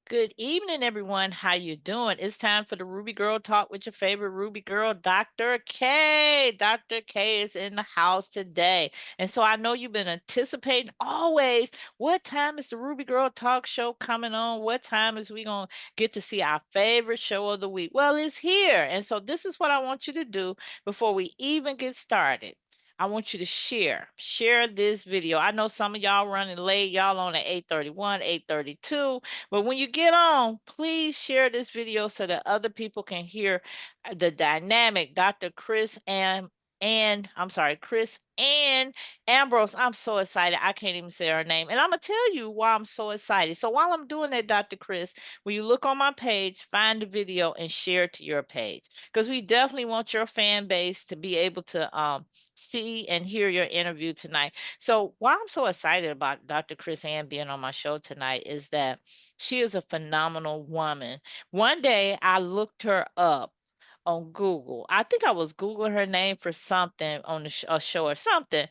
Good evening, everyone. How you doing? It's time for the Ruby Girl Talk with your favorite Ruby Girl, Dr. K. Dr. K is in the house today. And so I know you've been anticipating always what time is the Ruby Girl Talk show coming on? What time is we going to get to see our favorite show of the week? Well, it's here. And so this is what I want you to do before we even get started. I want you to share this video. I know some of y'all running late. Y'all on at 8:31, 8:32. But when you get on, please share this video so that other people can hear the dynamic Dr. Chrys-Ann Ambrose. I'm so excited. I can't even say her name. And I'm going to tell you why I'm so excited. So while I'm doing that, Dr. Chris, when you look on my page, find the video and share it to your page. Because we definitely want your fan base to be able to see and hear your interview tonight. So why I'm so excited about Dr. Chrys-Ann being on my show tonight is that she is a phenomenal woman. One day I looked her up on Google. I think I was Googling her name for something on the a show or something.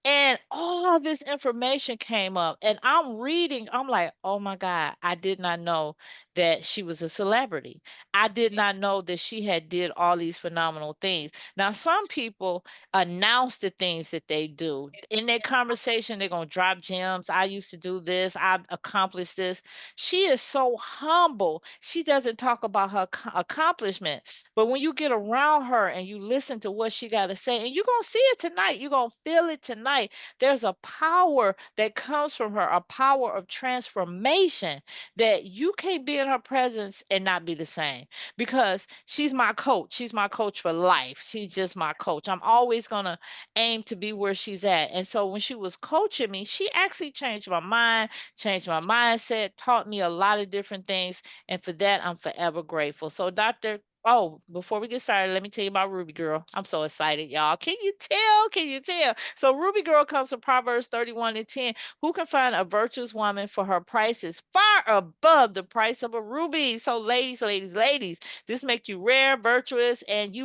And all of this information came up, and I'm reading. I'm like, oh my God, I did not know that she was a celebrity. I did not know that she had did all these phenomenal things. Now, some people announce the things that they do. In their conversation, they're gonna drop gems. I used to do this, I've accomplished this. She is so humble. She doesn't talk about her accomplishments. But when you get around her and you listen to what she got to say, and you're gonna see it tonight, you're gonna feel it tonight. There's a power that comes from her, a power of transformation that you can't be in her presence and not be the same, because she's my coach. She's my coach for life. She's just my coach. I'm always going to aim to be where she's at. And so when she was coaching me, she actually changed my mind, changed my mindset, taught me a lot of different things. And for that, I'm forever grateful. So, Dr. Oh, before we get started, let me tell you about Ruby Girl. I'm so excited, y'all. Can you tell? Can you tell? So, Ruby Girl comes from Proverbs 31 and 10. Who can find a virtuous woman, for her price is far above the price of a ruby? So, ladies, this make you rare, virtuous, and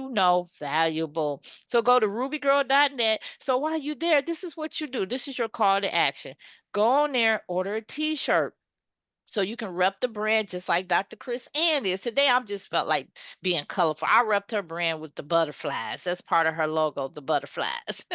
valuable. So, go to rubygirl.net. So, while you're there, this is what you do. This is your call to action. Go on there, order a t-shirt so you can rep the brand just like Dr. Chrys-Ann is. Today, I'm just felt like being colorful. I repped her brand with the butterflies. That's part of her logo, the butterflies.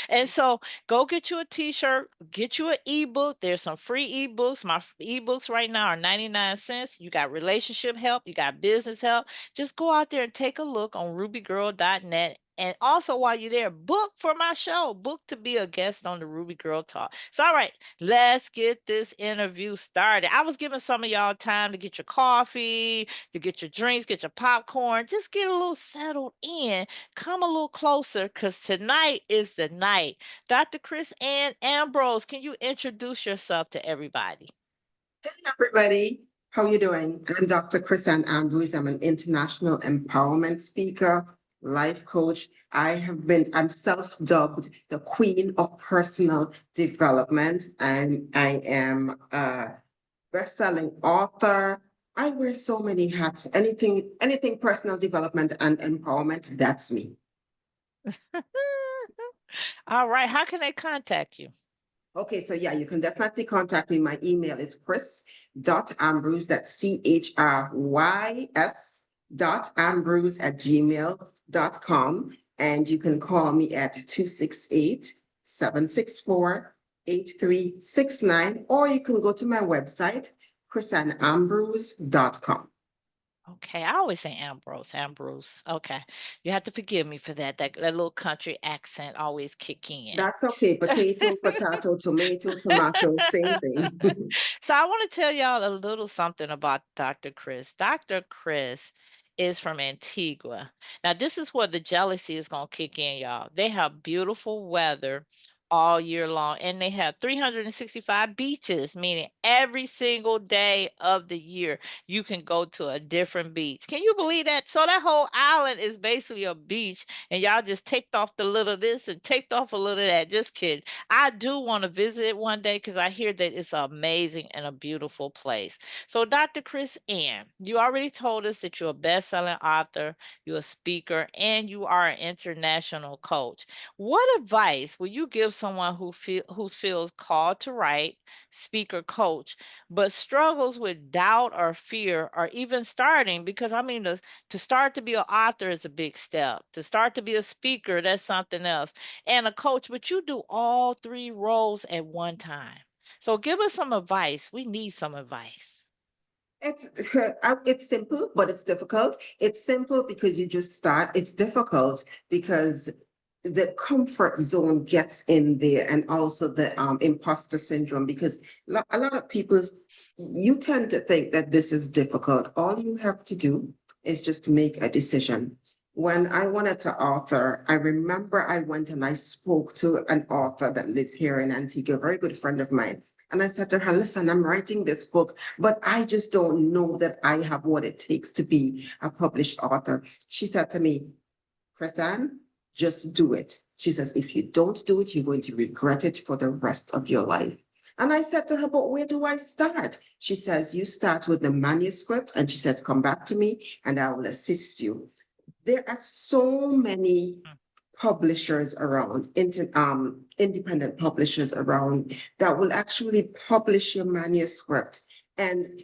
And so go get you a t-shirt, get you an ebook. There's some free ebooks. My ebooks right now are 99 cents. You got relationship help, you got business help. Just go out there and take a look on rubygirl.net. And also, while you're there, book for my show, book to be a guest on the Ruby Girl Talk. So, all right, let's get this interview started. I was giving some of y'all time to get your coffee, to get your drinks, get your popcorn, just get a little settled in, come a little closer, because tonight is the night. Dr. Chrys-Ann Ambrose, can you introduce yourself to everybody? Everybody, how you doing? I'm Dr. Chrys-Ann Ambrose. I'm an international empowerment speaker, life coach. I'm self-dubbed the Queen of Personal Development, and I am a best-selling author. I wear so many hats. Anything personal development and empowerment, that's me. All right, how can they contact you? Okay, so yeah, you can definitely contact me. My email is Chrys.Ambrose, that's Chrys.Ambrose@gmail.com. And you can call me at 268-764-8369, or you can go to my website, Chrys-Ann-Ambrose.com. Okay, I always say Ambrose, Ambrose. Okay, you have to forgive me for that. That little country accent always kick in. That's okay. Potato, potato, tomato, tomato, same thing. So I want to tell y'all a little something about Dr. Chris. Dr. Chris is from Antigua. Now, this is where the jealousy is going to kick in, y'all. They have beautiful weather all year long, and they have 365 beaches, meaning every single day of the year you can go to a different beach. Can you believe that? So that whole island is basically a beach, and y'all just taped off the little of this and taped off a little of that. Just kidding. I do want to visit it one day because I hear that it's an amazing and a beautiful place. So, Dr. Chrys-Ann, you already told us that you're a best-selling author, you're a speaker, and you are an international coach. What advice will you give someone who feels called to write, speak, or coach, but struggles with doubt or fear or even starting, because I mean to start to be an author is a big step. To start to be a speaker, that's something else. And a coach, but you do all three roles at one time. So give us some advice. We need some advice. It's simple, but it's difficult. It's simple because you just start. It's difficult because the comfort zone gets in there, and also the imposter syndrome. Because a lot of people, you tend to think that this is difficult. All you have to do is just make a decision. When I wanted to author, I remember I went and I spoke to an author that lives here in Antigua, a very good friend of mine. And I said to her, listen, I'm writing this book, but I just don't know that I have what it takes to be a published author. She said to me, Chrys-Ann, just do it. She says, if you don't do it, you're going to regret it for the rest of your life. And I said to her, but where do I start? She says, you start with the manuscript. And she says, come back to me and I will assist you. There are so many publishers around, independent publishers around that will actually publish your manuscript. And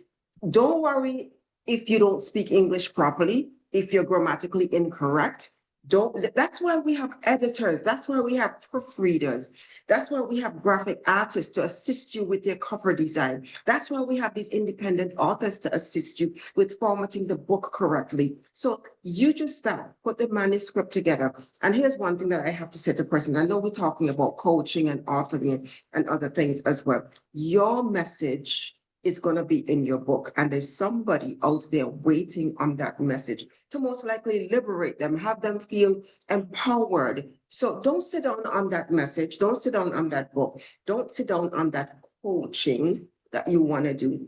don't worry if you don't speak English properly, if you're grammatically incorrect. Don't, that's why we have editors. That's why we have proofreaders. That's why we have graphic artists to assist you with your cover design. That's why we have these independent authors to assist you with formatting the book correctly. So you just start, put the manuscript together. And here's one thing that I have to say to persons. I know we're talking about coaching and authoring and other things as well. Your message is going to be in your book, and there's somebody out there waiting on that message to most likely liberate them, have them feel empowered. So don't sit down on that message. Don't sit down on that book. Don't sit down on that coaching that you want to do.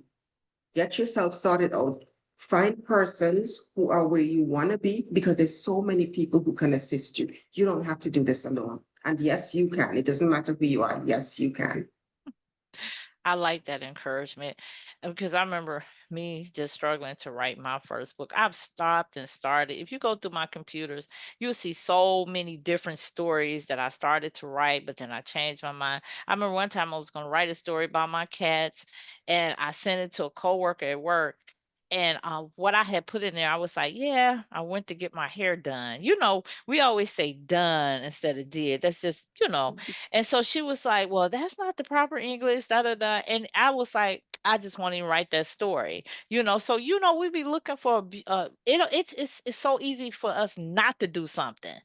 Get yourself sorted out. Find persons who are where you want to be, because there's so many people who can assist you. You don't have to do this alone. And yes, you can. It doesn't matter who you are. Yes, you can. I like that encouragement, because I remember me just struggling to write my first book. I've stopped and started. If you go through my computers, you'll see so many different stories that I started to write, but then I changed my mind. I remember one time I was going to write a story about my cats, and I sent it to a coworker at work. And what I had put in there, I was like, yeah, I went to get my hair done. We always say done instead of did. That's just, and so she was like, "Well, that's not the proper English, da da da." And I was like, "I just want to write that story." So we be looking for it's so easy for us not to do something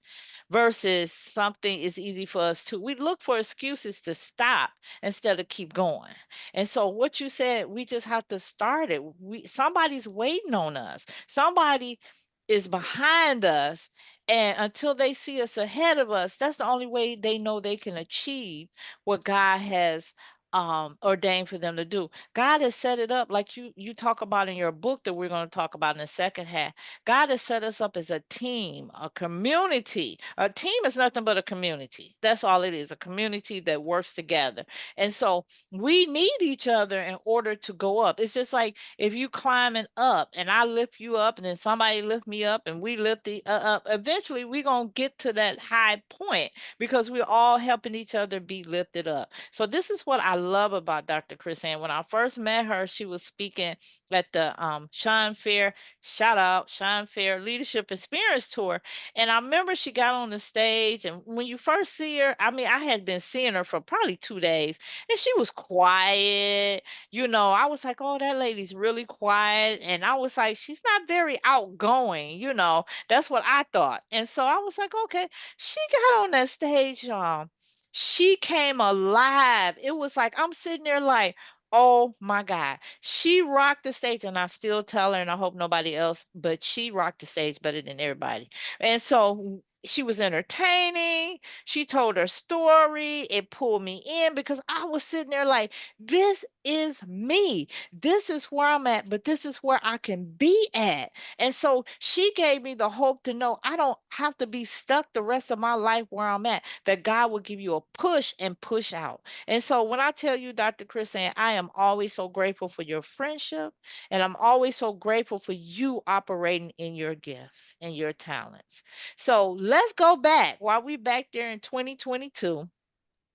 versus something is easy for us to. We look for excuses to stop instead of keep going. And so what you said, we just have to start it. Somebody's waiting on us. Somebody is behind us, and until they see us ahead of us, that's the only way they know they can achieve what God has ordained for them to do. God has set it up like you talk about in your book that we're going to talk about in the second half. God has set us up as a team, a community. A team is nothing but a community. That's all it is, a community that works together. And so we need each other in order to go up. It's just like if you climbing up and I lift you up and then somebody lift me up and we lift the up, eventually we're going to get to that high point because we're all helping each other be lifted up. So this is what I love about Dr. Chrys-Ann. When I first met her, she was speaking at the Sean Fair, shout out Sean Fair Leadership Experience Tour. And I remember she got on the stage, and when you first see her, I mean, I had been seeing her for probably 2 days, and she was quiet. I was like, oh, that lady's really quiet. And I was like, she's not very outgoing. That's what I thought. And so I was like, okay, she got on that stage. She came alive. It was like, I'm sitting there like, oh my God. She rocked the stage, and I still tell her, and I hope nobody else, but she rocked the stage better than everybody. And so she was entertaining. She told her story. It pulled me in because I was sitting there like, this is me. This is where I'm at, but this is where I can be at. And so she gave me the hope to know I don't have to be stuck the rest of my life where I'm at, that God will give you a push and push out. And so when I tell you, Dr. Chris, and I am always so grateful for your friendship, and I'm always so grateful for you operating in your gifts and your talents. So let's go back while we back there in 2022.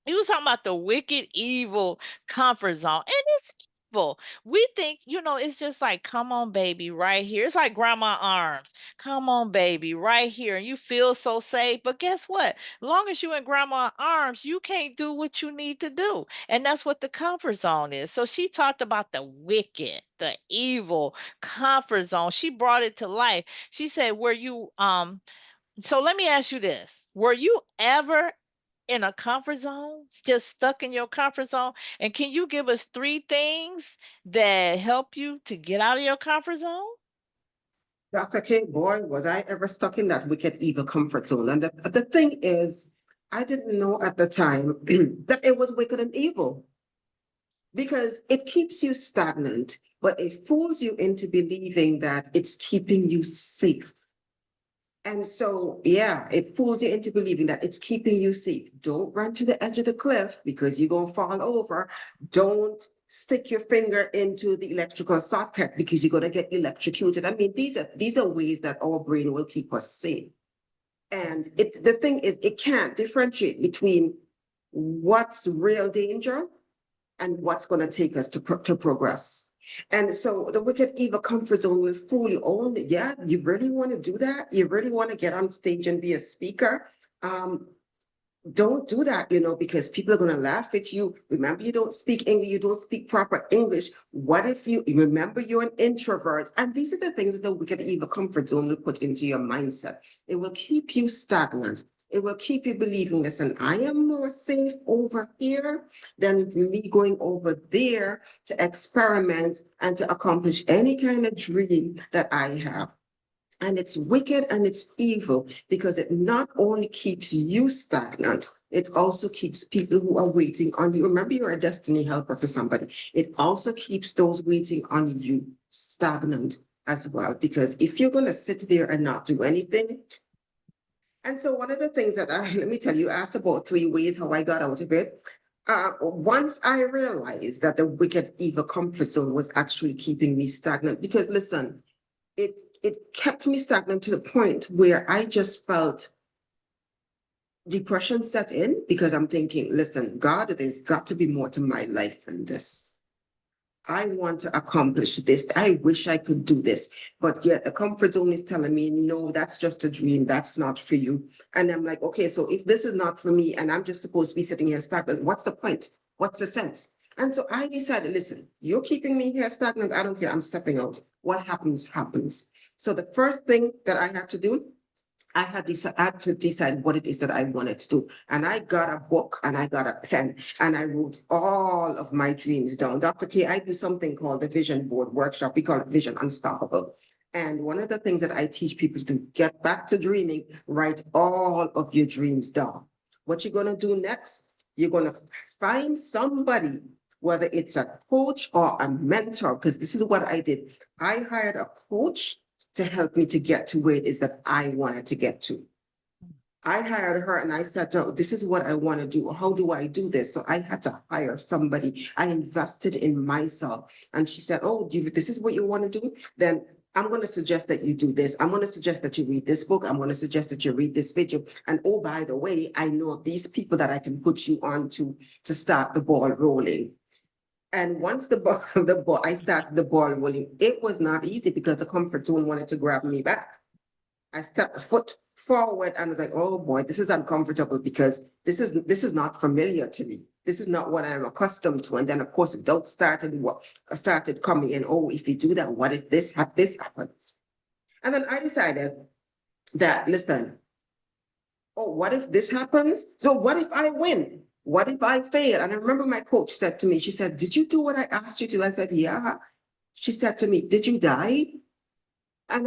You was talking about the wicked, evil comfort zone, and it's evil. We think, it's just like, come on, baby, right here. It's like grandma arms. Come on, baby, right here. And you feel so safe. But guess what? Long as you in grandma arms, you can't do what you need to do. And that's what the comfort zone is. So she talked about the wicked, the evil comfort zone. She brought it to life. She said, so let me ask you this. Were you ever in a comfort zone, just stuck in your comfort zone? And can you give us three things that help you to get out of your comfort zone? Dr. K, boy, was I ever stuck in that wicked, evil comfort zone. And the thing is, I didn't know at the time that it was wicked and evil because it keeps you stagnant, but it fools you into believing that it's keeping you safe. And so, yeah, it fools you into believing that it's keeping you safe. Don't run to the edge of the cliff because you're going to fall over. Don't stick your finger into the electrical socket because you're going to get electrocuted. I mean, these are ways that our brain will keep us safe. And the thing is, it can't differentiate between what's real danger and what's going to take us to progress. And so the wicked evil comfort zone will fool you only. Yeah, you really want to do that? You really want to get on stage and be a speaker? Don't do that, because people are going to laugh at you. Remember, you don't speak English, you don't speak proper English. What if you remember you're an introvert? And these are the things that the wicked evil comfort zone will put into your mindset. It will keep you stagnant. It will keep you believing, listen, I am more safe over here than me going over there to experiment and to accomplish any kind of dream that I have. And it's wicked and it's evil because it not only keeps you stagnant, it also keeps people who are waiting on you. Remember, you're a destiny helper for somebody. It also keeps those waiting on you stagnant as well. Because if you're going to sit there and not do anything, and so one of the things that let me tell you, asked about 3 ways how I got out of it. Once I realized that the wicked evil comfort zone was actually keeping me stagnant, because listen, it it kept me stagnant to the point where I just felt depression set in because I'm thinking, listen, God, there's got to be more to my life than this. I want to accomplish this. I wish I could do this. But yet the comfort zone is telling me, no, that's just a dream. That's not for you. And I'm like, okay, so if this is not for me and I'm just supposed to be sitting here stagnant, what's the point? What's the sense? And so I decided, listen, you're keeping me here stagnant. I don't care. I'm stepping out. What happens, happens. So the first thing that I had to do, I had to decide what it is that I wanted to do. And I got a book and I got a pen and I wrote all of my dreams down. Dr. K, I do something called the Vision Board Workshop. We call it Vision Unstoppable. And one of the things that I teach people is to get back to dreaming, write all of your dreams down. What you're going to do next, you're going to find somebody, whether it's a coach or a mentor, because this is what I did. I hired a coach to help me to get to where it is that I wanted to get to. I hired her and I said, oh, this is what I want to do. How do I do this? So I had to hire somebody. I invested in myself. And she said, oh, this is what you want to do? Then I'm going to suggest that you do this. I'm going to suggest that you read this book. I'm going to suggest that you read this video. And oh, by the way, I know of these people that I can put you on to start the ball rolling. And once I started the ball rolling, it was not easy because the comfort zone wanted to grab me back. I stepped a foot forward and was like, oh boy, this is uncomfortable because this is not familiar to me. This is not what I'm accustomed to. And then of course doubts started coming in. Oh, if you do that, what if this happens? And then I decided that, listen, oh, what if this happens? So what if I win? What if I fail? And I remember my coach said to me, she said, did you do what I asked you to? I said, yeah. She said to me, did you die? And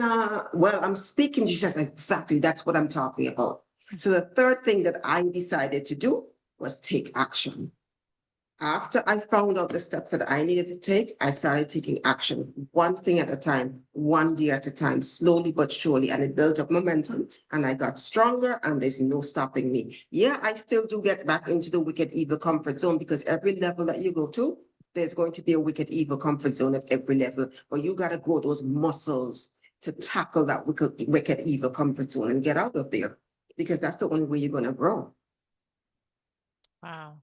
well, I'm speaking. She says, exactly, that's what I'm talking about. So the third thing that I decided to do was take action. After I found out the steps that I needed to take, I started taking action, one thing at a time, one day at a time, slowly but surely. And it built up momentum and I got stronger and there's no stopping me. Yeah, I still do get back into the wicked evil comfort zone because every level that you go to, there's going to be a wicked evil comfort zone at every level. But you got to grow those muscles to tackle that wicked evil comfort zone and get out of there because that's the only way you're going to grow. Wow.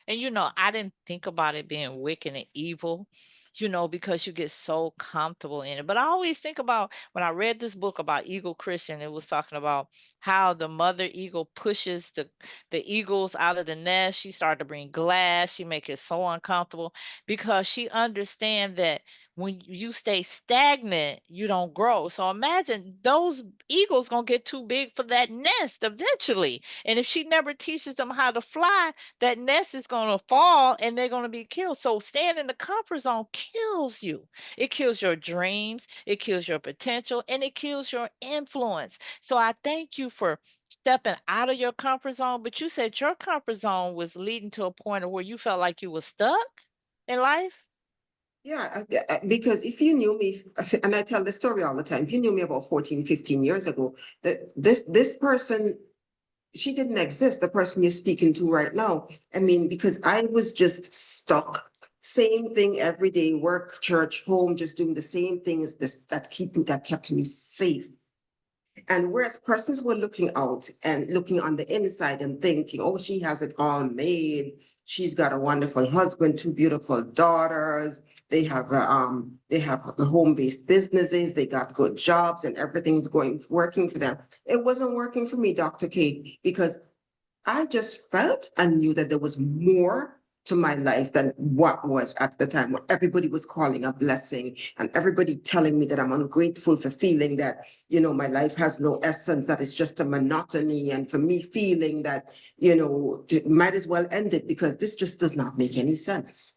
And I didn't think about it being wicked and evil, because you get so comfortable in it. But I always think about when I read this book about Eagle Christian, it was talking about how the mother eagle pushes the eagles out of the nest. She started to bring glass. She make it so uncomfortable because she understand that when you stay stagnant, you don't grow. So imagine those eagles gonna get too big for that nest eventually. And if she never teaches them how to fly, that nest is going to fall and they're going to be killed. So staying in the comfort zone kills you. It kills your dreams, it kills your potential, and it kills your influence. So I thank you for stepping out of your comfort zone. But you said your comfort zone was leading to a point of where you felt like you were stuck in life. Yeah, because if you knew me, and I tell the story all the time, if you knew me about 14, 15 years ago, that this person, she didn't exist, the person you're speaking to right now. I mean, because I was just stuck. Same thing every day, work, church, home, just doing the same things that kept me safe. And whereas persons were looking out and looking on the inside and thinking, oh, she has it all made. She's got a wonderful husband, two beautiful daughters. They have home-based businesses. They got good jobs and everything's working for them. It wasn't working for me, Dr. K, because I just felt and knew that there was more to my life than what was at the time, what everybody was calling a blessing, and everybody telling me that I'm ungrateful for feeling that, my life has no essence, that it's just a monotony. And for me feeling that, might as well end it because this just does not make any sense.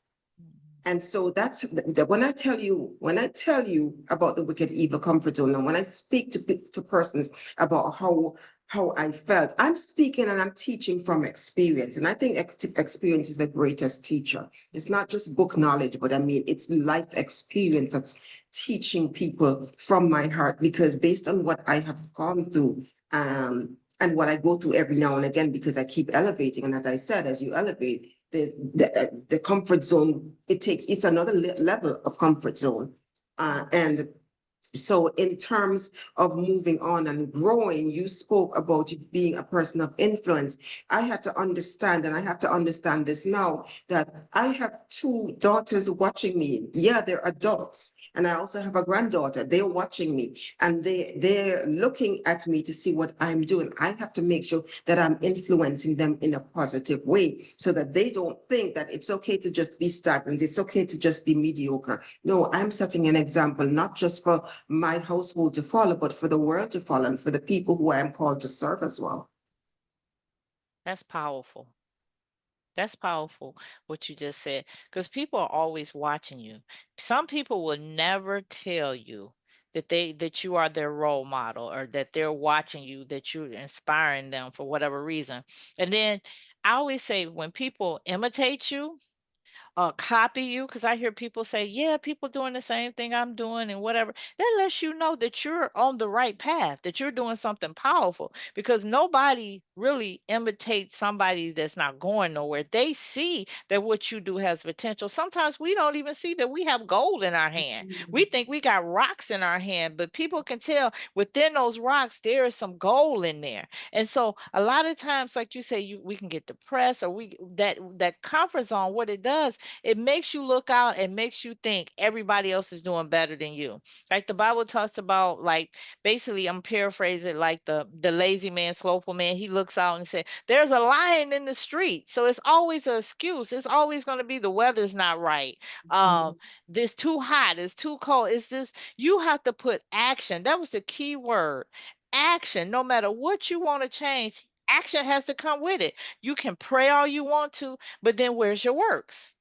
And so that's when I tell you about the wicked evil comfort zone, and when I speak to persons about how I felt, I'm speaking and I'm teaching from experience. And I think experience is the greatest teacher. It's not just book knowledge, but I mean it's life experience that's teaching people from my heart, because based on what I have gone through, and what I go through every now and again, because I keep elevating. And as I said, as you elevate, the comfort zone, it's another level of comfort zone. And so in terms of moving on and growing, you spoke about you being a person of influence. I had to understand, and I have to understand this now, that I have two daughters watching me. Yeah, they're adults. And I also have a granddaughter. They're watching me and they're looking at me to see what I'm doing. I have to make sure that I'm influencing them in a positive way so that they don't think that it's okay to just be stagnant. It's okay to just be mediocre. No, I'm setting an example, not just for my household to follow, but for the world to follow and for the people who I am called to serve as well. That's powerful. That's powerful what you just said, because people are always watching you. Some people will never tell you that you are their role model, or that they're watching you, that you're inspiring them for whatever reason. And then I always say when people imitate you, copy you, because I hear people say, yeah, people doing the same thing I'm doing and whatever. That lets you know that you're on the right path, that you're doing something powerful, because nobody really imitates somebody that's not going nowhere. They see that what you do has potential. Sometimes we don't even see that we have gold in our hand. We think we got rocks in our hand, but people can tell within those rocks there is some gold in there. And so a lot of times, like you say, we can get depressed, or that comfort zone. What it does, it makes you look out and makes you think everybody else is doing better than you. Like the Bible talks about, like, basically, I'm paraphrasing, like the lazy man, slowful man. He looks out and said, "There's a lion in the street." So it's always an excuse. It's always going to be the weather's not right. Um, this too hot. It's too cold. It's this. You have to put action. That was the key word. Action. No matter what you want to change, action has to come with it. You can pray all you want to, but then where's your works?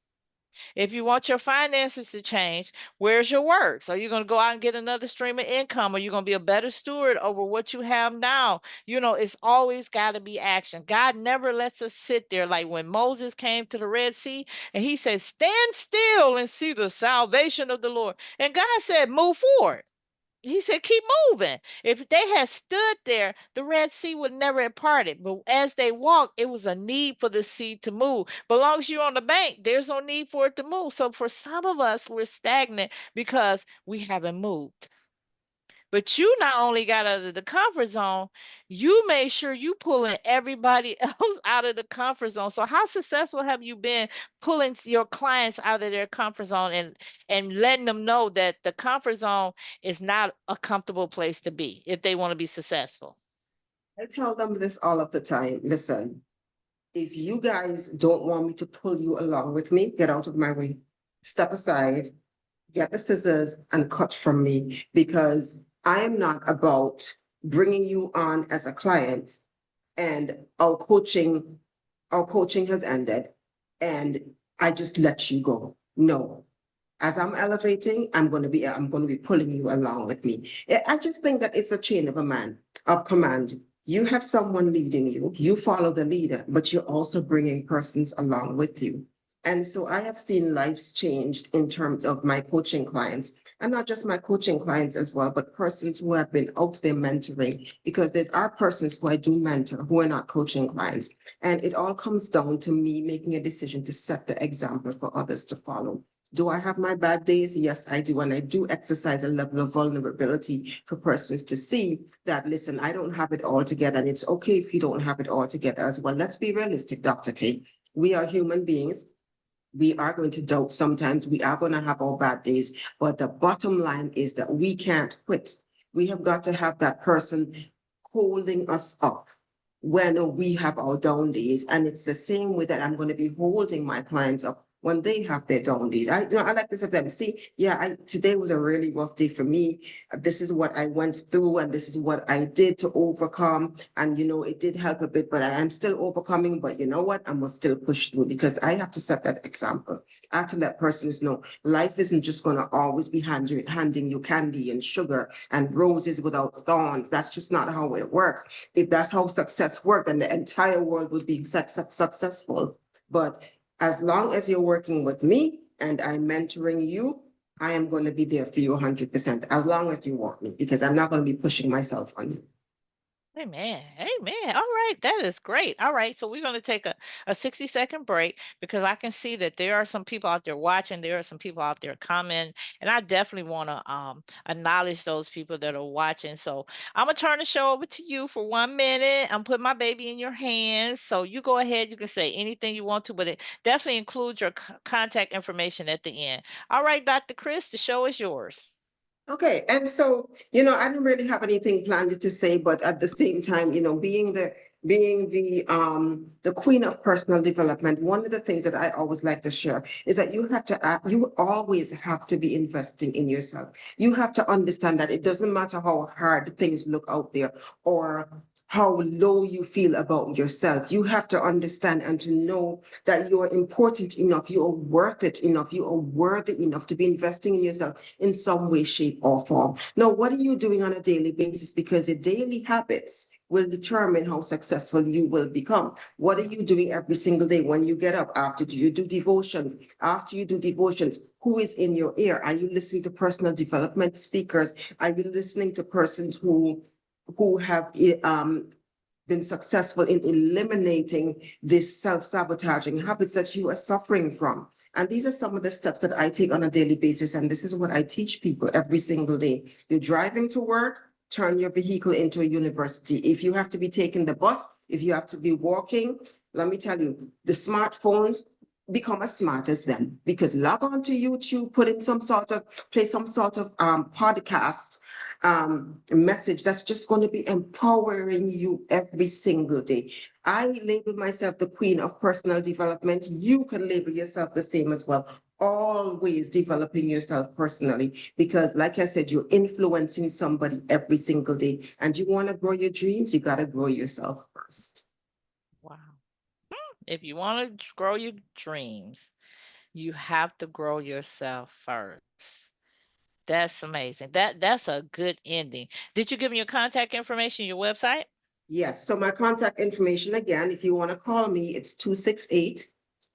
If you want your finances to change, where's your works? Are you going to go out and get another stream of income? Are you going to be a better steward over what you have now? It's always got to be action. God never lets us sit there, like when Moses came to the Red Sea and he said, stand still and see the salvation of the Lord. And God said, move forward. He said, keep moving. If they had stood there, the Red Sea would never have parted. But as they walked, it was a need for the sea to move. But as long as you're on the bank, there's no need for it to move. So for some of us, we're stagnant because we haven't moved. But you not only got out of the comfort zone, you made sure you pulling everybody else out of the comfort zone. So how successful have you been pulling your clients out of their comfort zone and letting them know that the comfort zone is not a comfortable place to be if they want to be successful? I tell them this all of the time. Listen, if you guys don't want me to pull you along with me, get out of my way. Step aside, get the scissors and cut from me, because I am not about bringing you on as a client and our coaching has ended and I just let you go. No. As I'm elevating, I'm going to be pulling you along with me. I just think that it's a chain of command. You have someone leading you, you follow the leader, but you're also bringing persons along with you. And so I have seen lives changed in terms of my coaching clients, and not just my coaching clients as well, but persons who have been out there mentoring, because there are persons who I do mentor who are not coaching clients. And it all comes down to me making a decision to set the example for others to follow. Do I have my bad days? Yes, I do. And I do exercise a level of vulnerability for persons to see that, listen, I don't have it all together. And it's okay if you don't have it all together as well. Let's be realistic, Dr. K. We are human beings. We are going to doubt sometimes. We are going to have our bad days. But the bottom line is that we can't quit. We have got to have that person holding us up when we have our down days. And it's the same way that I'm going to be holding my clients up when they have their down days. I like to say to them, see, yeah, today was a really rough day for me. This is what I went through and this is what I did to overcome. And, it did help a bit, but I am still overcoming. But you know what? I must still push through, because I have to set that example. I have to let persons know life isn't just going to always be handing you candy and sugar and roses without thorns. That's just not how it works. If that's how success worked, then the entire world would be successful. But as long as you're working with me and I'm mentoring you, I am going to be there for you 100%, as long as you want me, because I'm not going to be pushing myself on you. Amen. Amen. All right. That is great. All right. So we're going to take a 60-second break because I can see that there are some people out there watching. There are some people out there commenting. And I definitely want to acknowledge those people that are watching. So I'm going to turn the show over to you for 1 minute. I'm putting my baby in your hands. So you go ahead. You can say anything you want to, but it definitely includes your contact information at the end. All right, Dr. Chris, the show is yours. Okay, and so, I don't really have anything planned to say, but at the same time, being the queen of personal development, one of the things that I always like to share is that you always have to be investing in yourself. You have to understand that it doesn't matter how hard things look out there or how low you feel about yourself. You have to understand and to know that you are important enough, you are worth it enough, you are worthy enough to be investing in yourself in some way, shape, or form. Now, what are you doing on a daily basis? Because your daily habits will determine how successful you will become. What are you doing every single day when you get up? After do you do devotions? After you do devotions, who is in your ear? Are you listening to personal development speakers? Are you listening to persons who have been successful in eliminating these self-sabotaging habits that you are suffering from? And these are some of the steps that I take on a daily basis. And this is what I teach people every single day. You're driving to work, turn your vehicle into a university. If you have to be taking the bus, if you have to be walking, let me tell you, the smartphones become as smart as them, because log on to YouTube, play some sort of podcast message that's just going to be empowering you every single day. I label myself the queen of personal development. You can label yourself the same as well. Always developing yourself personally, because like I said, you're influencing somebody every single day, and you want to grow your dreams, you got to grow yourself first. Wow. If you want to grow your dreams, you have to grow yourself first. That's amazing. That's a good ending. Did you give me your contact information, your website? Yes, so my contact information again, if you want to call me, it's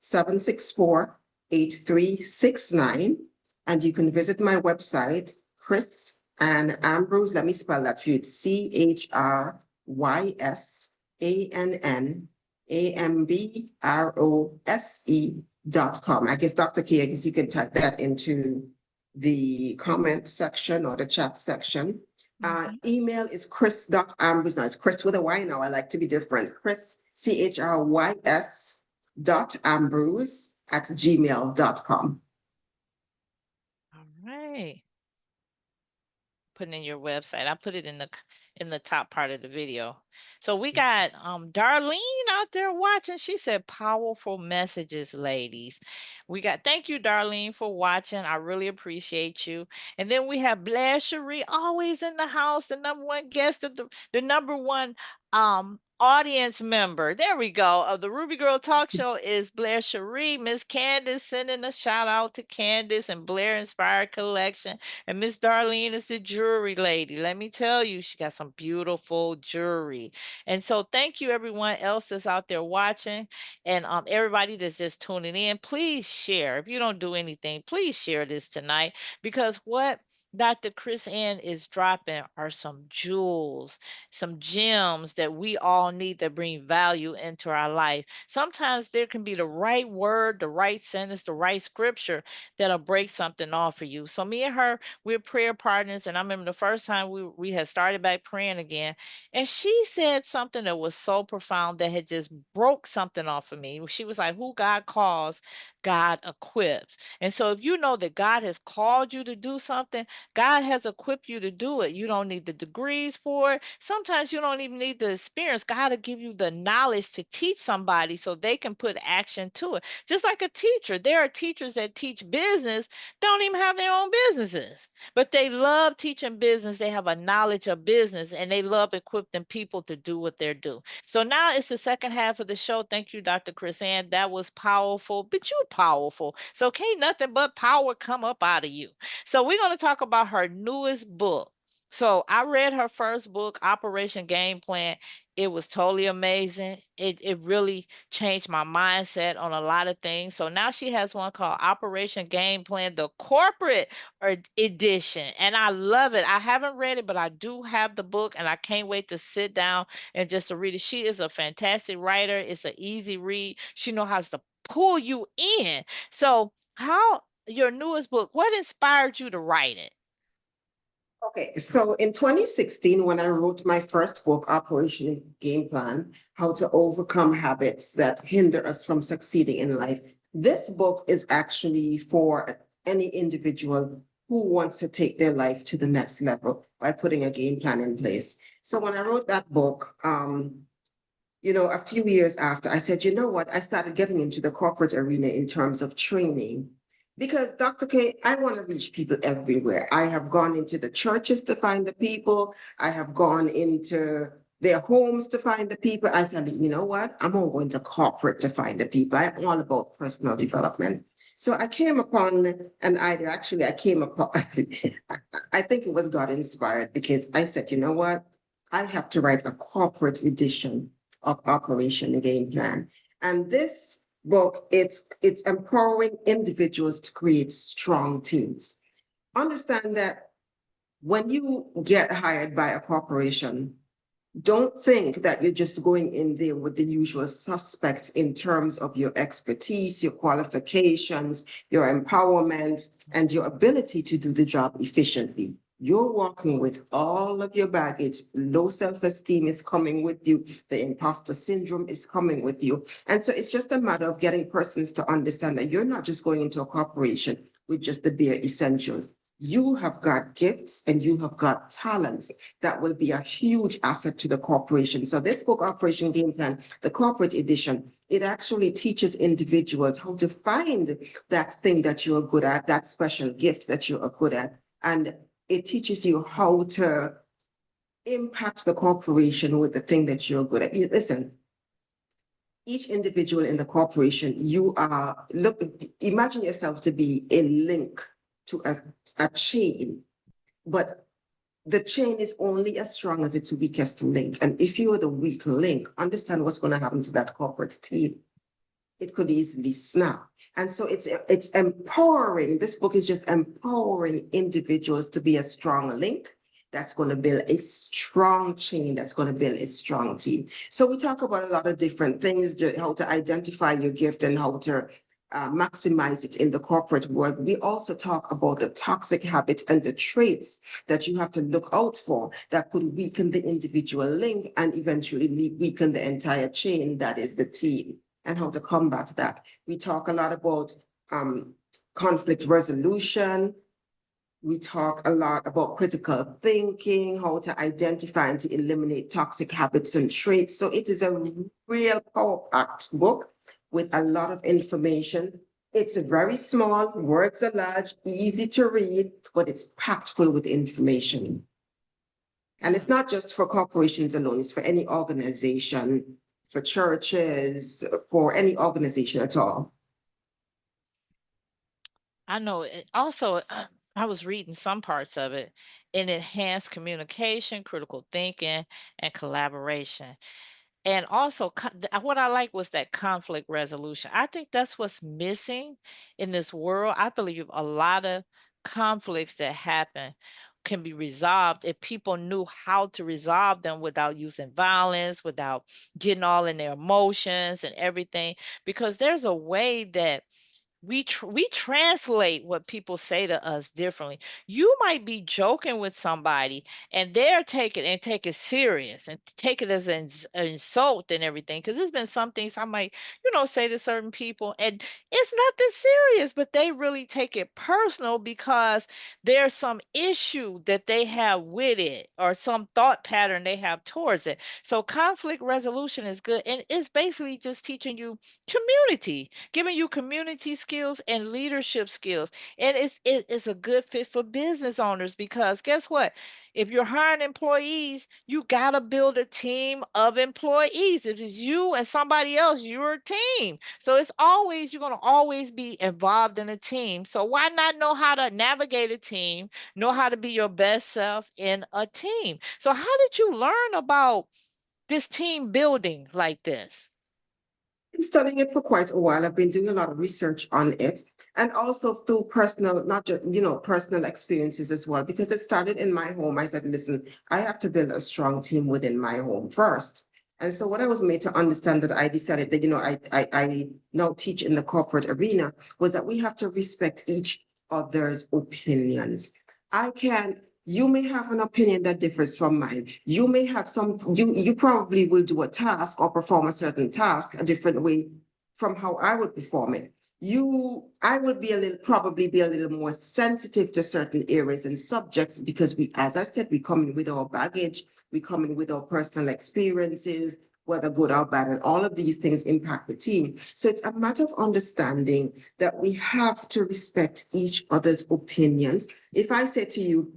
268-764-8369. And you can visit my website, Chrys-Ann Ambrose. Let me spell that for you. It's CHRYSANNAMBROSE.com. I guess, Dr. K, I guess you can type that into the comment section or the chat section. Mhm. Email is Chrys.Ambrose. Now it's Chris with a Y now. I like to be different. Chris, Chrys .Ambrose@gmail.com. All right. Putting in your website. I put it in the top part of the video. So we got Darlene out there watching. She said powerful messages, ladies. We got thank you, Darlene, for watching. I really appreciate you. And then we have Blair Cherie always in the house, the number one guest of the number one audience member. There we go. Of the Ruby Girl Talk Show is Blair Cherie. Miss Candace sending a shout out to Candace and Blair Inspired Collection. And Miss Darlene is the jewelry lady. Let me tell you, she got some beautiful jewelry. And so thank you everyone else that's out there watching and everybody that's just tuning in. Please share. If you don't do anything, please share this tonight because what Dr. Chrys-Ann is dropping are some jewels, some gems that we all need to bring value into our life. Sometimes there can be the right word, the right sentence, the right scripture that'll break something off for you. So me and her, we're prayer partners, and I remember the first time we had started back praying again, and she said something that was so profound that had just broke something off of me. She was like, "Who God calls, God equips." And so if you know that God has called you to do something, God has equipped you to do it. You don't need the degrees for it. Sometimes you don't even need the experience. God will give you the knowledge to teach somebody so they can put action to it. Just like a teacher, there are teachers that teach business, don't even have their own businesses, but they love teaching business. They have a knowledge of business and they love equipping people to do what they're doing. So now it's the second half of the show. Thank you, Dr. Chrys-Ann. That was powerful, but you're powerful. So can't nothing but power come up out of you. So we're going to talk about her newest book. So I read her first book, Operation Game Plan. It was totally amazing. It really changed my mindset on a lot of things. So now she has one called Operation Game Plan, the corporate edition. And I love it. I haven't read it, but I do have the book and I can't wait to sit down and just to read it. She is a fantastic writer. It's an easy read. She knows how to pull you in. So how your newest book, what inspired you to write it? Okay, so in 2016, when I wrote my first book, Operation Game Plan, How to Overcome Habits That Hinder Us from Succeeding in Life, this book is actually for any individual who wants to take their life to the next level by putting a game plan in place. So when I wrote that book, a few years after, I said, you know what? I started getting into the corporate arena in terms of training. Because Dr. K, I want to reach people everywhere. I have gone into the churches to find the people. I have gone into their homes to find the people. I said, you know what? I'm all going to corporate to find the people. I'm all about personal development. So I came upon an idea. Actually, I came upon, I think it was God inspired because I said, you know what? I have to write a corporate edition of Operation Game Plan. And this book, it's empowering individuals to create strong teams. Understand that when you get hired by a corporation, don't think that you're just going in there with the usual suspects in terms of your expertise, your qualifications, your empowerment, and your ability to do the job efficiently. You're working with all of your baggage. Low self-esteem is coming with you. The imposter syndrome is coming with you. And so it's just a matter of getting persons to understand that you're not just going into a corporation with just the bare essentials. You have got gifts and you have got talents that will be a huge asset to the corporation. So this book, Operation Game Plan, the corporate edition, it actually teaches individuals how to find that thing that you're good at, that special gift that you're good at. And it teaches you how to impact the corporation with the thing that you're good at. Listen, each individual in the corporation, imagine yourself to be a link to a chain, but the chain is only as strong as its weakest link. And if you are the weak link, understand what's going to happen to that corporate team. It could easily snap. And so it's empowering. This book is just empowering individuals to be a strong link that's going to build a strong chain, that's going to build a strong team. So we talk about a lot of different things, how to identify your gift and how to maximize it in the corporate world, we also talk about the toxic habit and the traits that you have to look out for that could weaken the individual link and eventually weaken the entire chain that is the team, and how to combat that. We talk a lot about conflict resolution. We talk a lot about critical thinking, how to identify and to eliminate toxic habits and traits. So it is a real power-packed book with a lot of information. It's very small, words are large, easy to read, but it's packed full with information. And it's not just for corporations alone, it's for any organization, for churches, for any organization at all. I know it also I was reading some parts of it. It enhanced communication, critical thinking, and collaboration. And also, what I like was that conflict resolution. I think that's what's missing in this world. I believe a lot of conflicts that happen can be resolved if people knew how to resolve them without using violence, without getting all in their emotions and everything. Because there's a way that we translate what people say to us differently. You might be joking with somebody and they're take it serious and take it as an insult and everything. Because there's been some things I might, say to certain people, and it's nothing serious, but they really take it personal because there's some issue that they have with it or some thought pattern they have towards it. So conflict resolution is good, and it's basically just teaching you community, giving you community skills and leadership skills. And it's a good fit for business owners because guess what? If you're hiring employees, you got to build a team of employees. If it's you and somebody else, you're a team. So you're going to always be involved in a team. So why not know how to navigate a team, know how to be your best self in a team? So how did you learn about this team building like this? Been studying it for quite a while. I've been doing a lot of research on it, and also through personal, not just, personal experiences as well, because it started in my home. I said, listen, I have to build a strong team within my home first. And so what I was made to understand that I decided that, I now teach in the corporate arena was that we have to respect each other's opinions. I can You may have an opinion that differs from mine. You may have you probably will do a task or perform a certain task a different way from how I would perform it. I would probably be a little more sensitive to certain areas and subjects because as I said, we come in with our baggage, we come in with our personal experiences, whether good or bad, and all of these things impact the team. So it's a matter of understanding that we have to respect each other's opinions. If I say to you,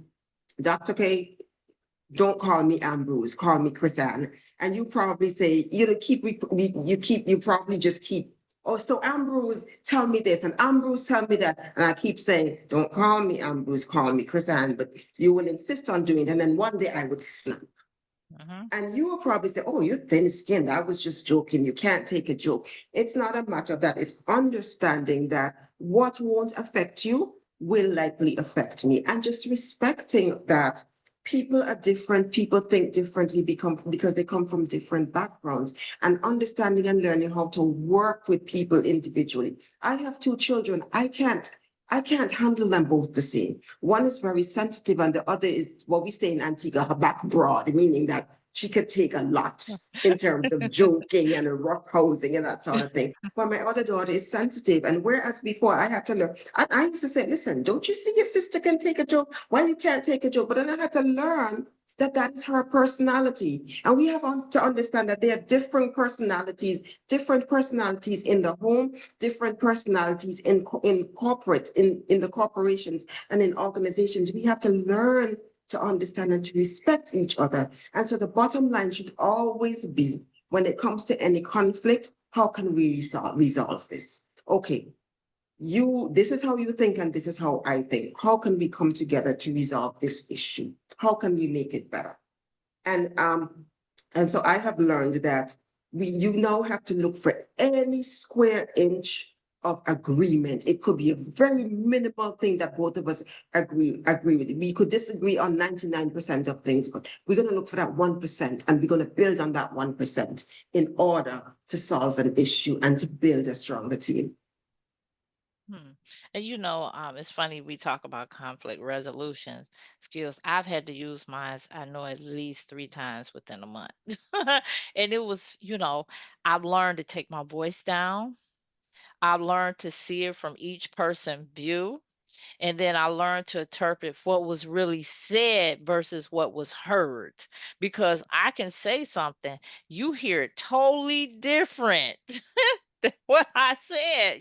Dr. K, don't call me Ambrose, call me Chrys-Ann. And you probably say, you probably just keep, oh, so Ambrose, tell me this, and Ambrose, tell me that. And I keep saying, don't call me Ambrose, call me Chrys-Ann, but you will insist on doing it. And then one day I would snap. And you will probably say, oh, you're thin skinned. I was just joking. You can't take a joke. It's not a matter of that. It's understanding that what won't affect you will likely affect me. And just respecting that people are different. People think differently because they come from different backgrounds, and understanding and learning how to work with people individually. I have two children. I can't handle them both the same. One is very sensitive, and the other is what we say in Antigua, her back broad, meaning that she could take a lot in terms of joking and rough housing and that sort of thing. But my other daughter is sensitive. And whereas before I had to learn, I used to say, listen, don't you see your sister can take a joke? Why you can't take a joke? But then I had to learn that is her personality. And we have to understand that there are different personalities in the home, different personalities in corporate, in the corporations and in organizations. We have to learn to understand and to respect each other. And so the bottom line should always be, when it comes to any conflict, how can we resolve this? Okay, this is how you think and this is how I think. How can we come together to resolve this issue? How can we make it better? And so I have learned that you now have to look for any square inch of agreement. It could be a very minimal thing that both of us agree with. We could disagree on 99% of things, but we're going to look for that 1%, and we're going to build on that 1% in order to solve an issue and to build a stronger team. Hmm. And it's funny we talk about conflict resolution skills. I've had to use mine, I know, at least 3 times within a month. And it was, I've learned to take my voice down. I've learned to see it from each person view. And then I learned to interpret what was really said versus what was heard. Because I can say something, you hear it totally different what I said,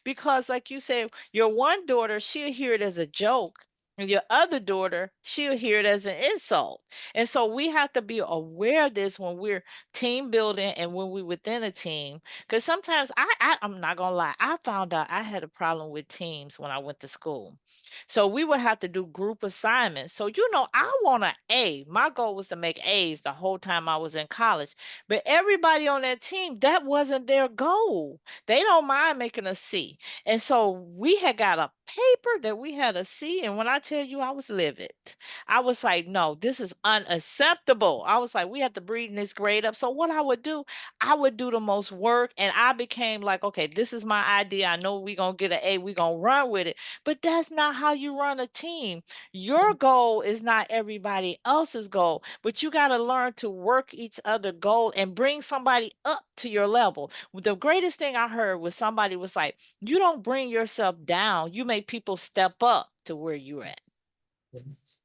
because like you said, your one daughter, she'll hear it as a joke. And your other daughter, she'll hear it as an insult. And so we have to be aware of this when we're team building and when we're within a team. Because sometimes I'm not gonna lie, I found out I had a problem with teams when I went to school. So we would have to do group assignments. So I want an A. My goal was to make A's the whole time I was in college. But everybody on that team, that wasn't their goal. They don't mind making a C. And so we had got a paper that we had a C. And when I tell you I was livid, I was like, no, this is unacceptable. I was like, we have to bring this grade up. So what I would do, I would do the most work. And I became like, okay, this is my idea. I know we're going to get an A. We're going to run with it. But that's not how you run a team. Your goal is not everybody else's goal, but you got to learn to work each other goal and bring somebody up to your level. The greatest thing I heard was somebody was like, you don't bring yourself down, you make people step up to where you're at. Yes.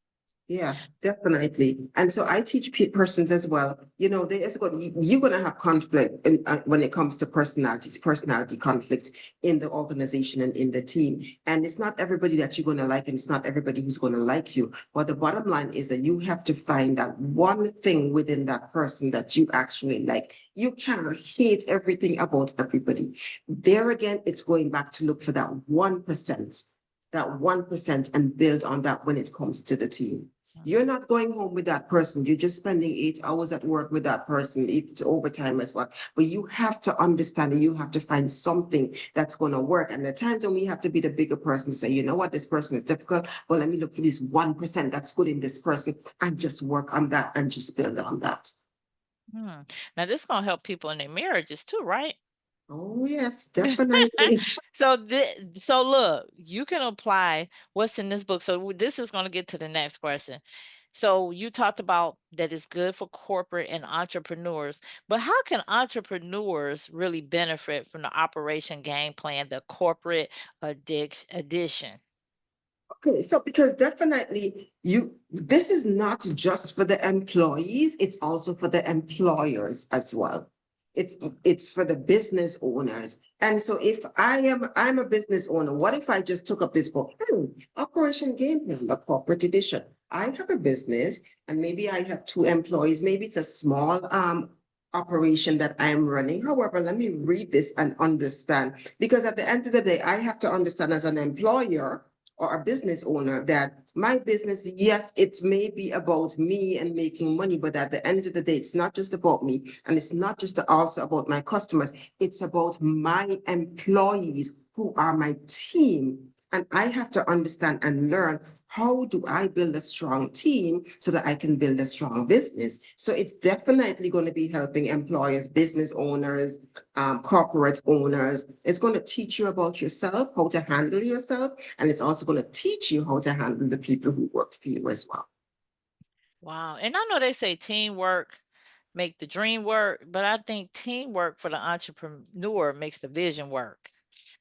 Yeah, definitely. And so I teach persons as well. You're going to have conflict when it comes to personality conflicts in the organization and in the team. And it's not everybody that you're going to like, and it's not everybody who's going to like you. But the bottom line is that you have to find that one thing within that person that you actually like. You cannot hate everything about everybody. There again, it's going back to look for that 1% and build on that when it comes to the team. You're not going home with that person. You're just spending 8 hours at work with that person, if it's overtime as well. But you have to understand and you have to find something that's going to work. And the times when we have to be the bigger person, say, you know what, this person is difficult. Well, let me look for this 1% that's good in this person and just work on that and just build on that. Hmm. Now this gonna help people in their marriages too, right? Oh, yes, definitely. So look, you can apply what's in this book. So this is going to get to the next question. So you talked about that it's good for corporate and entrepreneurs, but how can entrepreneurs really benefit from the operation game plan, the corporate addition? Okay, so because definitely this is not just for the employees, it's also for the employers as well. It's for the business owners. And so if I'm a business owner, what if I just took up this book? Operation Game Plan, the corporate edition. I have a business and maybe I have 2 employees. Maybe it's a small operation that I'm running. However, let me read this and understand. Because at the end of the day, I have to understand as an employer or a business owner that my business, yes, it may be about me and making money, but at the end of the day, it's not just about me and it's not just also about my customers. It's about my employees who are my team. And I have to understand and learn how do I build a strong team so that I can build a strong business. So it's definitely going to be helping employers, business owners, corporate owners. It's going to teach you about yourself, how to handle yourself, and it's also going to teach you how to handle the people who work for you as well. Wow. And I know they say teamwork make the dream work, but I think teamwork for the entrepreneur makes the vision work.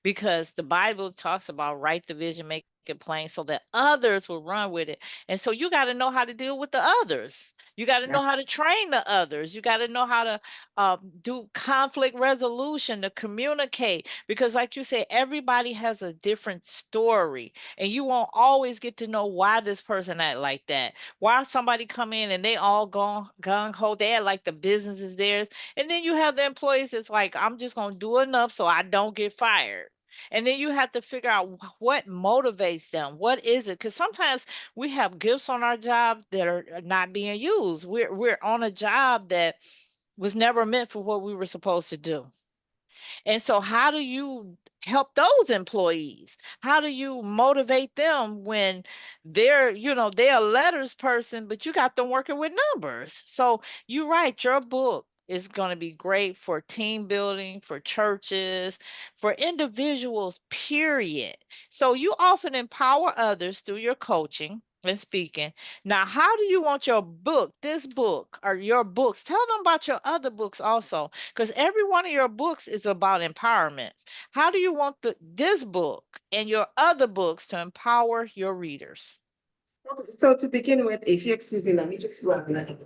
Because the Bible talks about write the vision, make it plain so that others will run with it. And so you got to know how to deal with the others. You got to Yeah. know how to train the others. You got to know how to do conflict resolution, to communicate. Because, like you said, everybody has a different story, and you won't always get to know why this person act like that. Why somebody come in and they all gone gung ho, they act like the business is theirs, and then you have the employees that's like, I'm just gonna do enough so I don't get fired. And then you have to figure out what motivates them. What is it? Because sometimes we have gifts on our job that are not being used. We're on a job that was never meant for what we were supposed to do. And so how do you help those employees? How do you motivate them when they're a letters person, but you got them working with numbers? So you write your book. It's going to be great for team building, for churches, for individuals, period. So you often empower others through your coaching and speaking. Now, how do you want your book, this book, or your books? Tell them about your other books also, because every one of your books is about empowerment. How do you want this book and your other books to empower your readers? Okay, so to begin with, if you excuse me, let me just run.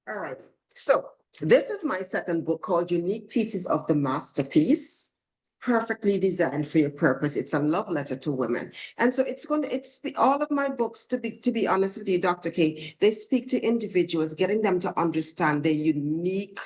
All right. So this is my second book called Unique Pieces of the Masterpiece. Perfectly designed for your purpose. It's a love letter to women. And so all of my books, to be honest with you, Dr. K, they speak to individuals, getting them to understand their unique,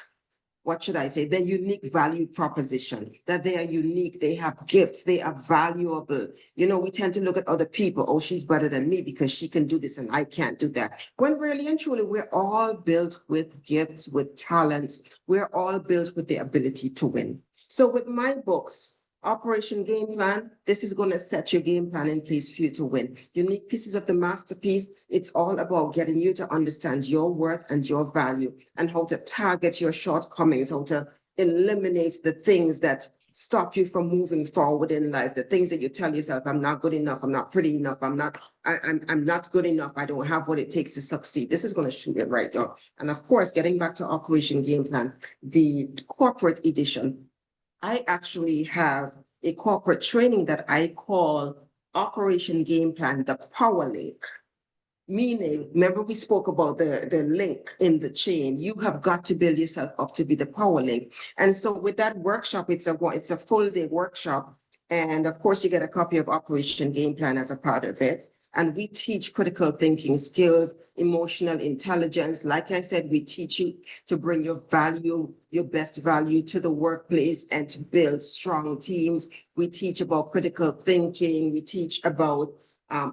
what should I say, their unique value proposition, that they are unique, they have gifts, they are valuable. You know, we tend to look at other people, oh, she's better than me because she can do this and I can't do that. When really and truly, we're all built with gifts, with talents. We're all built with the ability to win. So with my books, Operation Game Plan, this is going to set your game plan in place for you to win. Unique Pieces of the Masterpiece, it's all about getting you to understand your worth and your value and how to target your shortcomings, how to eliminate the things that stop you from moving forward in life, the things that you tell yourself, I'm not good enough, I'm not pretty enough, I'm not good enough, I don't have what it takes to succeed. This is going to shoot it right down. And of course, getting back to Operation Game Plan, the corporate edition, I actually have a corporate training that I call Operation Game Plan, the Power Link. Meaning, remember we spoke about the link in the chain. You have got to build yourself up to be the power link. And so with that workshop, it's a full day workshop. And of course, you get a copy of Operation Game Plan as a part of it. And we teach critical thinking skills, emotional intelligence. Like I said, we teach you to bring your value, your best value to the workplace and to build strong teams. We teach about critical thinking. We teach about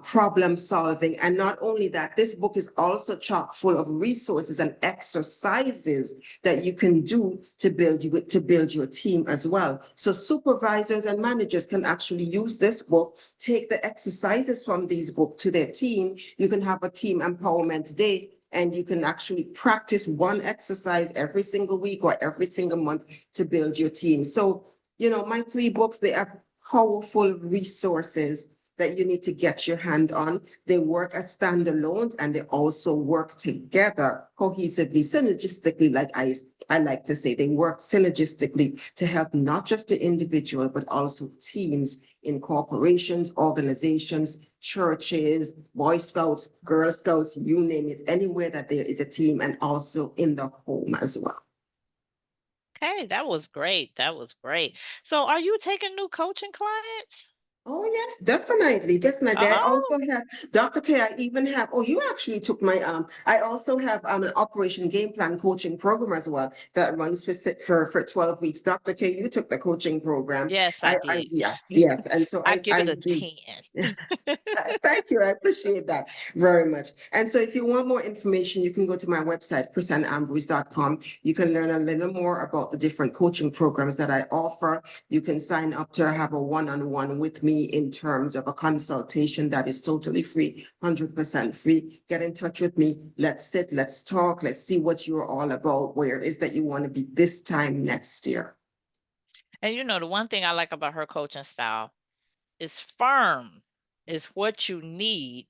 problem solving. And not only that, this book is also chock full of resources and exercises that you can do to build your team as well. So supervisors and managers can actually use this book, take the exercises from these books to their team. You can have a team empowerment day and you can actually practice one exercise every single week or every single month to build your team. So, you know, my three books, they are powerful resources that you need to get your hand on. They work as standalones and they also work together cohesively, synergistically, like I like to say, they work synergistically to help not just the individual, but also teams in corporations, organizations, churches, Boy Scouts, Girl Scouts, you name it, anywhere that there is a team, and also in the home as well. Okay, that was great. That was great. So, are you taking new coaching clients? Oh, yes, definitely, definitely. I also Oh, have Dr. K, I even have, oh, you actually took my I also have an Operation Game Plan coaching program as well that runs for 12 weeks. Dr. K, you took the coaching program. yes, I did. Yes, yes. And so I give I it a do. 10. Thank you. I appreciate that very much. And so if you want more information, you can go to my website, Chrys-Ann Ambrose.com. You can learn a little more about the different coaching programs that I offer. You can sign up to have a one-on-one with me in terms of a consultation that is totally free, 100% free. Get in touch with me. Let's sit, let's talk, let's see what you're all about, where it is that you want to be this time next year. And the one thing I like about her coaching style is firm, is what you need,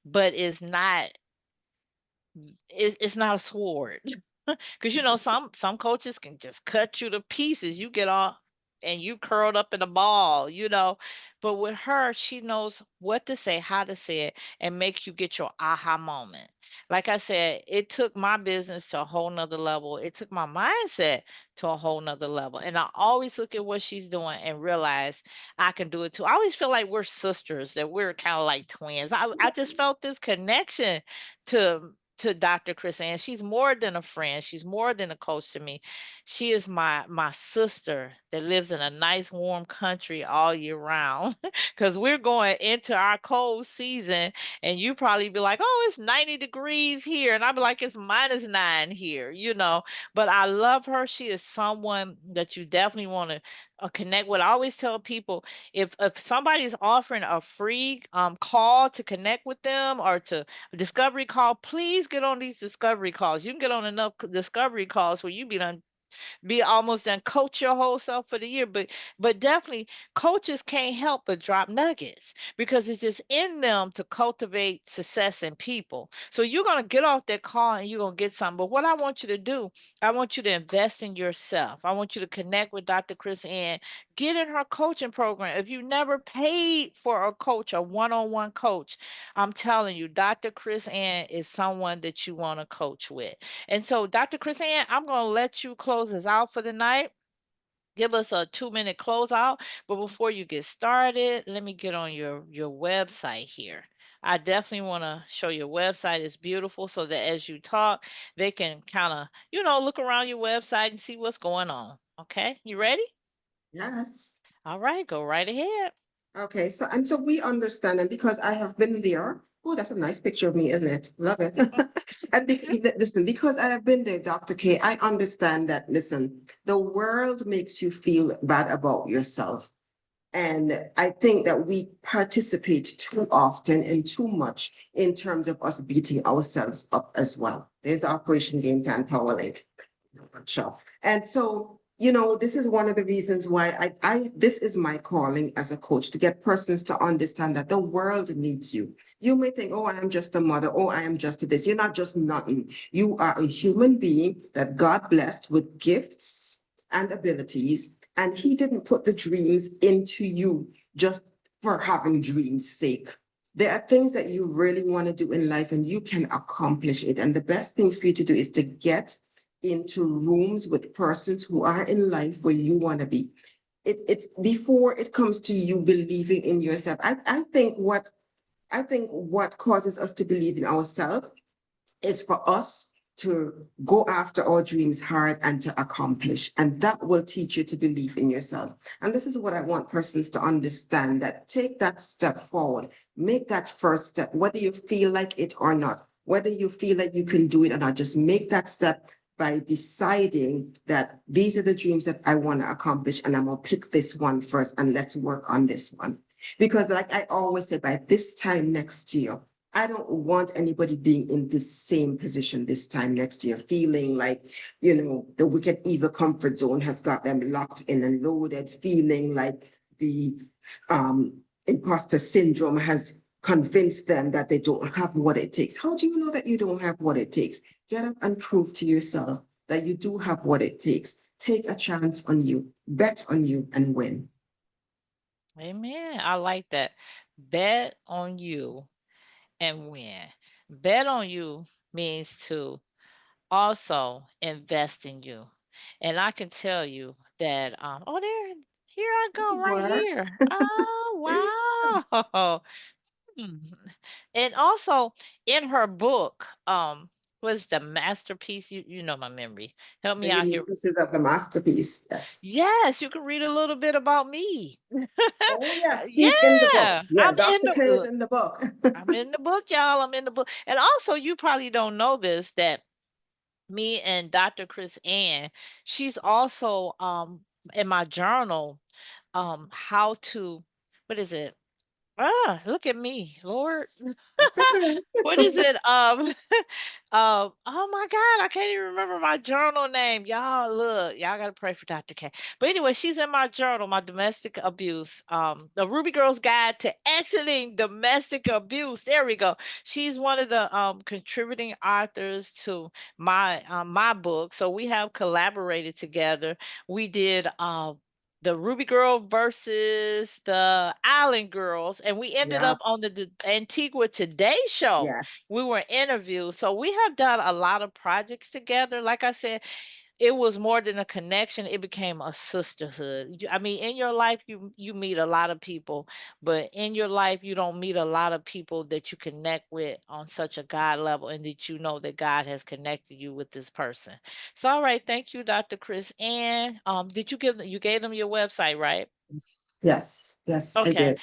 but it's not a sword. Because some coaches can just cut you to pieces. You get all and you curled up in a ball. But with her, she knows what to say, how to say it, and make you get your aha moment. Like I said, it took my business to a whole nother level. It took my mindset to a whole nother level. And I always look at what she's doing and realize I can do it too. I always feel like we're sisters, that we're kind of like twins. I just felt this connection to Dr. Chrys-Ann. She's more than a friend. She's more than a coach to me. She is my sister that lives in a nice warm country all year round. Because we're going into our cold season, and you probably be like, "Oh, it's 90 degrees here," and I'll be like, "It's -9 here." But I love her. She is someone that you definitely want to connect with. I always tell people, if somebody's offering a free call to connect with them, or to a discovery call, please get on these discovery calls. You can get on enough discovery calls where you be almost done coach your whole self for the year. But definitely coaches can't help but drop nuggets, because it's just in them to cultivate success in people. So you're going to get off that call and you're going to get something. But what I want you to do, I want you to invest in yourself. I want you to connect with Dr. Chrys-Ann, get in her coaching program. If you never paid for a coach, a one-on-one coach, I'm telling you, Dr. Chrys-Ann is someone that you want to coach with. And so, Dr. Chrys-Ann, I'm going to let you close us out for the night. Give us a 2-minute closeout. But before you get started, let me get on your website here. I definitely want to show your website. It's beautiful, so that as you talk, they can kind of, look around your website and see what's going on. Okay, you ready? Yes. All right, go right ahead. Okay, so we understand, and because I have been there. Oh, that's a nice picture of me, isn't it? Love it. And listen, because I have been there, Dr. K, I understand that. Listen, the world makes you feel bad about yourself. And I think that we participate too often and too much in terms of us beating ourselves up as well. There's the Operation Game Plan Power Link. Sure. And so, this is one of the reasons why this is my calling as a coach, to get persons to understand that the world needs you. You may think, oh, I am just a mother. Oh, I am just this. You're not just nothing. You are a human being that God blessed with gifts and abilities. And he didn't put the dreams into you just for having dreams' sake. There are things that you really want to do in life and you can accomplish it. And the best thing for you to do is to get into rooms with persons who are in life where you want to be. It's before it comes to you believing in yourself. I think what causes us to believe in ourselves is for us to go after our dreams hard and to accomplish. And that will teach you to believe in yourself. And this is what I want persons to understand, that take that step forward, make that first step, whether you feel like it or not, whether you feel that you can do it or not, just make that step by deciding that these are the dreams that I want to accomplish. And I'm going to pick this one first and let's work on this one. Because like I always say, by this time next year, I don't want anybody being in this same position this time next year, feeling like, the wicked evil comfort zone has got them locked in and loaded, feeling like the imposter syndrome has convinced them that they don't have what it takes. How do you know that you don't have what it takes? Get up and prove to yourself that you do have what it takes. Take a chance on you, bet on you, and win. Amen. I like that. Bet on you and win. Bet on you means to also invest in you. And I can tell you that, oh, here I go right Work. here. Oh, wow. Hmm. And also in her book, was the masterpiece. You know my memory. Help me The out unique here. pieces of the masterpiece. Yes. Yes, you can read a little bit about me. Oh, yes, she's in the book. Yeah, Yeah, Dr. K is in the book. I'm in the book, y'all. I'm in the book. And also, you probably don't know this, that me and Dr. Chrys-Ann, she's also in my journal, how to, what is it? Look at me, Lord. That's okay. What is it? Oh my God, I can't even remember my journal name. Y'all, look, y'all gotta pray for Dr. K. But anyway, she's in my journal, my domestic abuse, the Ruby Girl's Guide to Exiting Domestic Abuse. There we go. She's one of the contributing authors to my book. So we have collaborated together. We did the Ruby Girl versus the Island Girls, and we ended Yeah. up on the Antigua Today show. We Yes. were interviewed. So we have done a lot of projects together. Like I said, it was more than a connection, it became a sisterhood. I mean, in your life, you meet a lot of people, but in your life, you don't meet a lot of people that you connect with on such a God level, and that you know that God has connected you with this person. So, all right, thank you, Dr. Chris. And did you gave them your website, right? Yes. Yes. Yes, I Okay. did.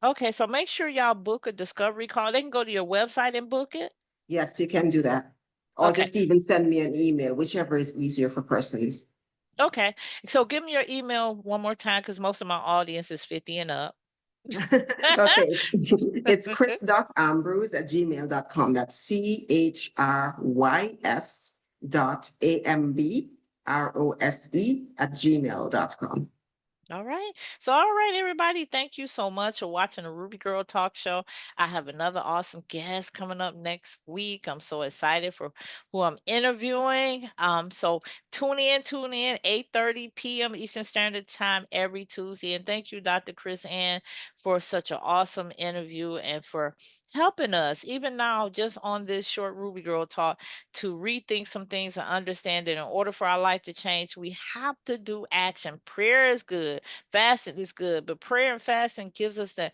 Okay, so make sure y'all book a discovery call. They can go to your website and book it. Yes, you can do that. Or Okay. just even send me an email, whichever is easier for persons. Okay. So give me your email one more time because most of my audience is 50 and up. Okay, it's chris.ambrose@gmail.com. That's Chrys dot AMBROSE@gmail.com. All right. So, all right, everybody. Thank you so much for watching the Ruby Girl Talk Show. I have another awesome guest coming up next week. I'm so excited for who I'm interviewing. So tune in, 8:30 p.m. Eastern Standard Time every Tuesday. And thank you, Dr. Chris Ann, for such an awesome interview and for helping us, even now, just on this short Ruby Girl Talk, to rethink some things and understand that in order for our life to change, we have to do action. Prayer is good, fasting is good, but prayer and fasting gives us the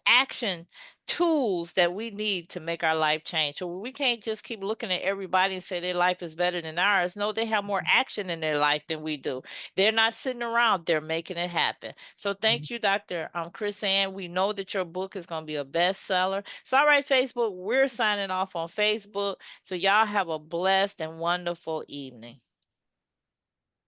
action tools that we need to make our life change. So we can't just keep looking at everybody and say their life is better than ours. No, they have more action in their life than we do. They're not sitting around, they're making it happen. So thank you, Dr. Chris Ann. We know that your book is going to be a bestseller. So all right, Facebook, we're signing off on Facebook. So y'all have a blessed and wonderful evening.